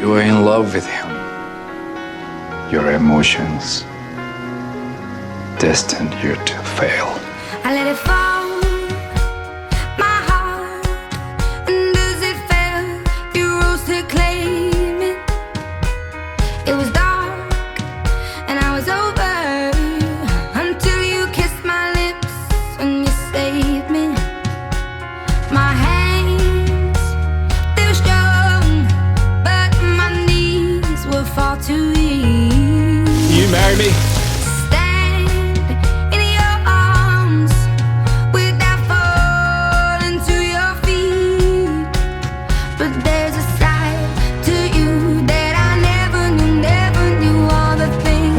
You are in love with him. Your emotions destined you to fail. I let it fall, my heart, and as it fell, you rose to claim it. It was dark, and I was over, until you kissed my lips and you saved me. My hands, they were strong, but my knees were far too weak. You marry me?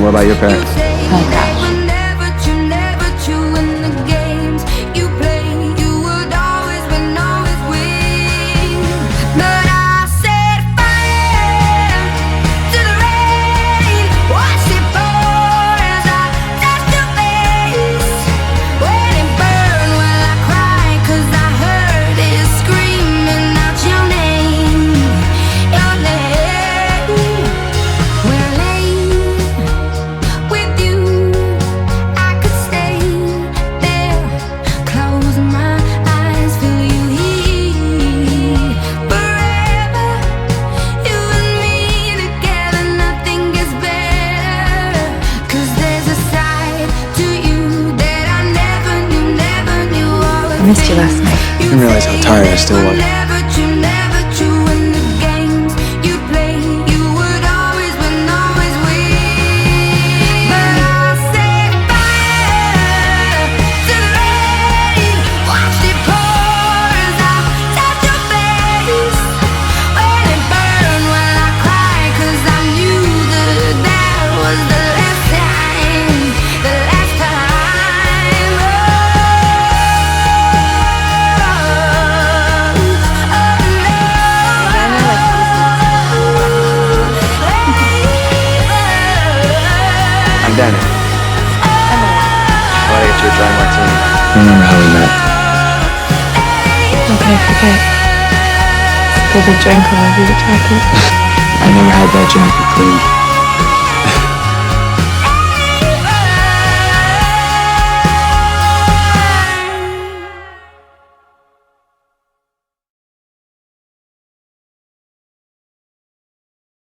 What about your parents? Oh gosh. I missed you last night. I didn't realize how tired I still was. Daniel. I want to get you a dry martini. Remember how we met? How can I forget? Because I drank all of your chocolate. I never had that jacket cleaned.